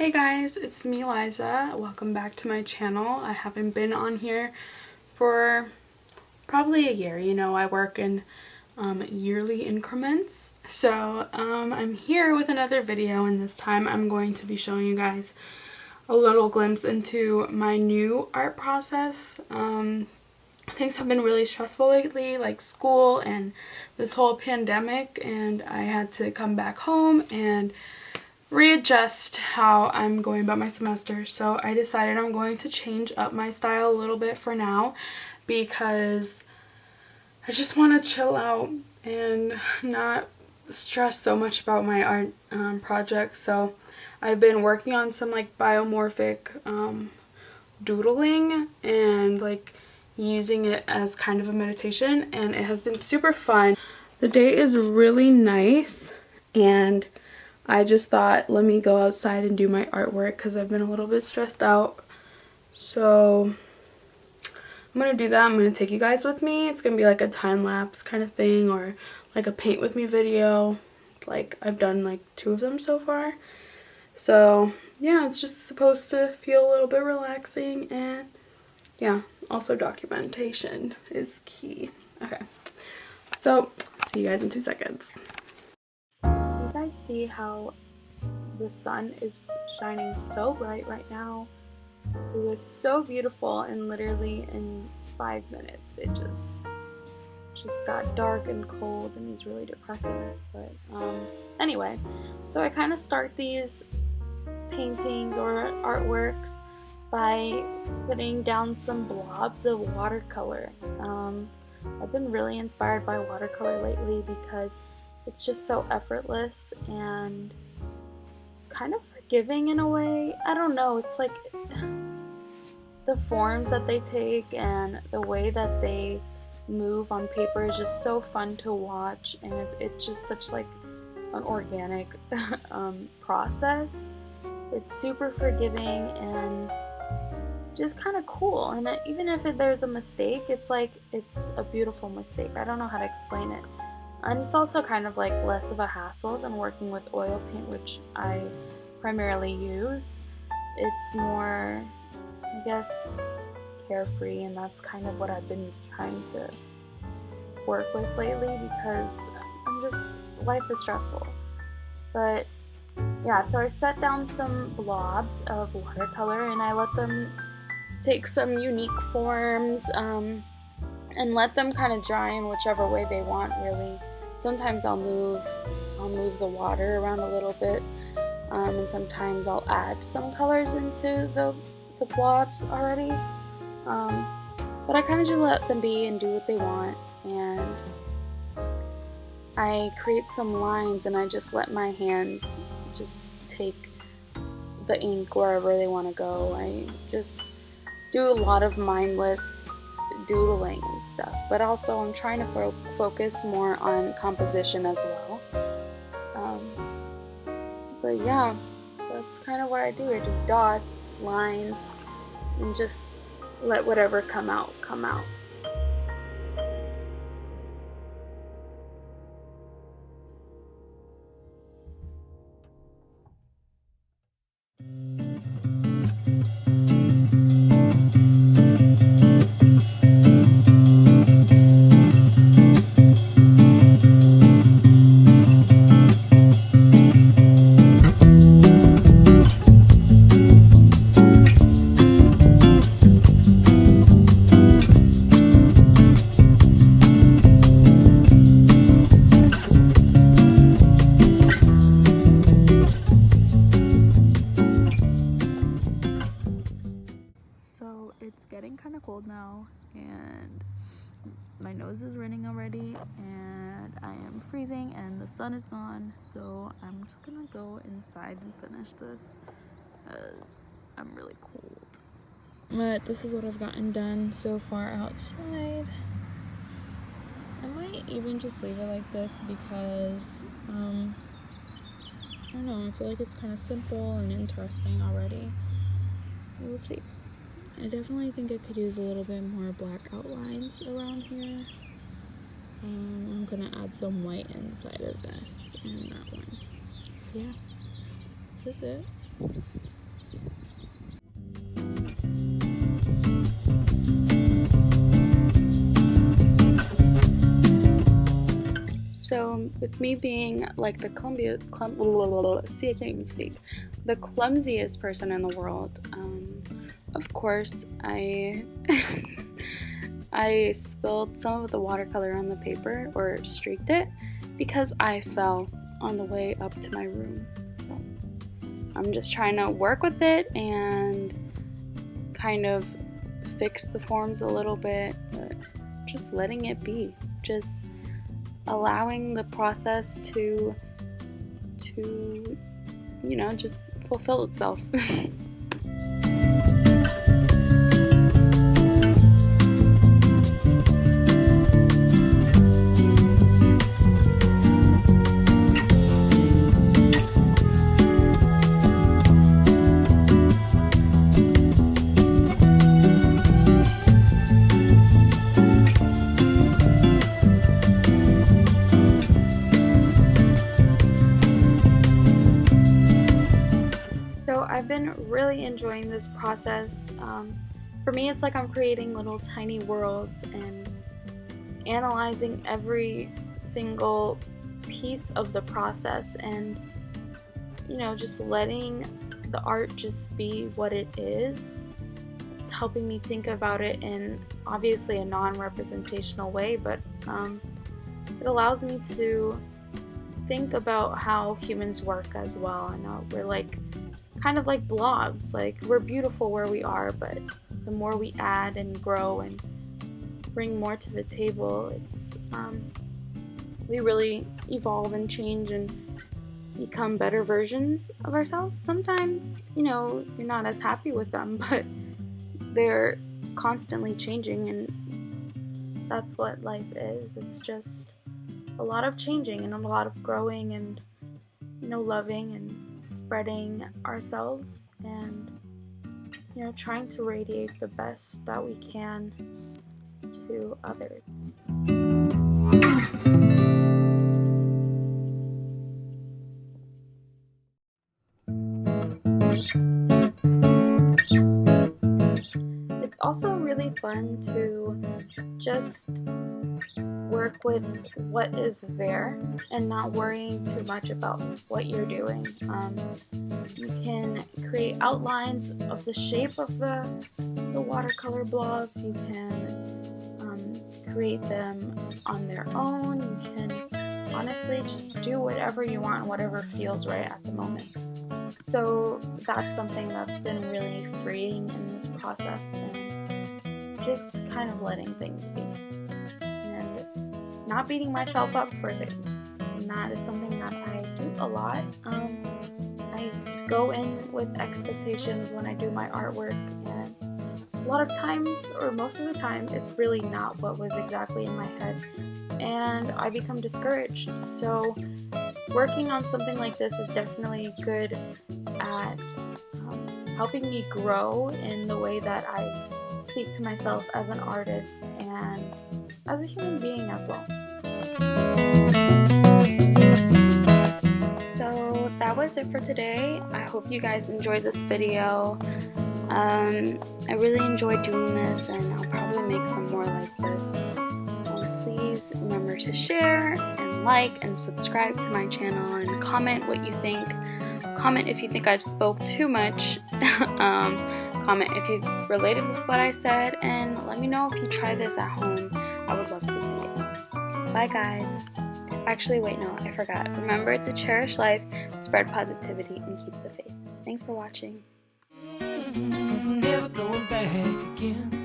Hey guys, it's me Liza. Welcome back to my channel. I haven't been on here for probably a year. You know, I work in yearly increments. So I'm here with another video, and this time I'm going to be showing you guys a little glimpse into my new art process. Things have been really stressful lately, like school and this whole pandemic, and I had to come back home and readjust how I'm going about my semester. So I decided I'm going to change up my style a little bit for now because I just want to chill out and not stress so much about my art projects. So I've been working on some like biomorphic doodling and like using it as kind of a meditation, and it has been super fun. The day is really nice, and I just thought, let me go outside and do my artwork because I've been a little bit stressed out. So I'm going to do that. I'm going to take you guys with me. It's going to be like a time-lapse kind of thing, or like a paint with me video. Like I've done like 2 of them so far. So yeah, it's just supposed to feel a little bit relaxing, and yeah, also documentation is key. Okay, so see you guys in 2 seconds. You guys see how the sun is shining so bright right now? It was so beautiful, and literally in 5 minutes it just got dark and cold, and it's really depressing. But anyway, so I kind of start these paintings or artworks by putting down some blobs of watercolor. I've been really inspired by watercolor lately because it's just so effortless and kind of forgiving in a way. I don't know, it's like the forms that they take and the way that they move on paper is just so fun to watch, and it's just such like an organic process. It's super forgiving and just kind of cool, and even if there's a mistake, it's like it's a beautiful mistake. I don't know how to explain it. And it's also kind of like less of a hassle than working with oil paint, which I primarily use. It's more, I guess, carefree, and that's kind of what I've been trying to work with lately because life is stressful. But yeah, so I set down some blobs of watercolor and I let them take some unique forms and let them kind of dry in whichever way they want, really. Sometimes I'll move the water around a little bit, and sometimes I'll add some colors into the blobs already. But I kind of just let them be and do what they want, and I create some lines and I just let my hands just take the ink wherever they want to go. I just do a lot of mindless doodling and stuff, but also I'm trying to focus more on composition as well. But yeah, that's kind of what I do. I do dots, lines, and just let whatever come out, come out. So it's getting kind of cold now, and my nose is running already, and I am freezing, and the sun is gone. So I'm just gonna go inside and finish this because I'm really cold. But this is what I've gotten done so far outside. I might even just leave it like this because I don't know, I feel like it's kind of simple and interesting already. We'll see. I definitely think I could use a little bit more black outlines around here. I'm gonna add some white inside of this and that one. Yeah, this is it. So with me being like the see, I can't even speak, the clumsiest person in the world, of course I I spilled some of the watercolor on the paper, or streaked it, because I fell on the way up to my room. So I'm just trying to work with it and kind of fix the forms a little bit, but just letting it be, just allowing the process to you know, just fulfill itself. So I've been really enjoying this process. For me, it's like I'm creating little tiny worlds and analyzing every single piece of the process, and you know, just letting the art just be what it is. It's helping me think about it in obviously a non-representational way, but it allows me to think about how humans work as well. I know we're like kind of like blobs, like we're beautiful where we are, but the more we add and grow and bring more to the table, it's we really evolve and change and become better versions of ourselves. Sometimes, you know, you're not as happy with them, but they're constantly changing, and that's what life is. It's just a lot of changing and a lot of growing and, you know, loving and spreading ourselves, and, you know, trying to radiate the best that we can to others. It's also really fun to just work with what is there and not worrying too much about what you're doing. You can create outlines of the shape of the watercolor blobs. You can create them on their own. You can honestly just do whatever you want, whatever feels right at the moment. So that's something that's been really freeing in this process, and just kind of letting things be and not beating myself up for things. And that is something that I do a lot. I go in with expectations when I do my artwork, and a lot of times, or most of the time, it's really not what was exactly in my head, and I become discouraged. So working on something like this is definitely good at helping me grow in the way that I speak to myself as an artist and as a human being as well. So that was it for today. I hope you guys enjoyed this video. I really enjoyed doing this, and I'll probably make some more like this. Please remember to share and like and subscribe to my channel, and comment what you think. Comment if you think I spoke too much. Comment if you related with what I said, and let me know if you try this at home. I would love to see it. Bye guys. Actually, wait, no, I forgot. Remember to cherish life, spread positivity, and keep the faith. Thanks for watching. Never going back again.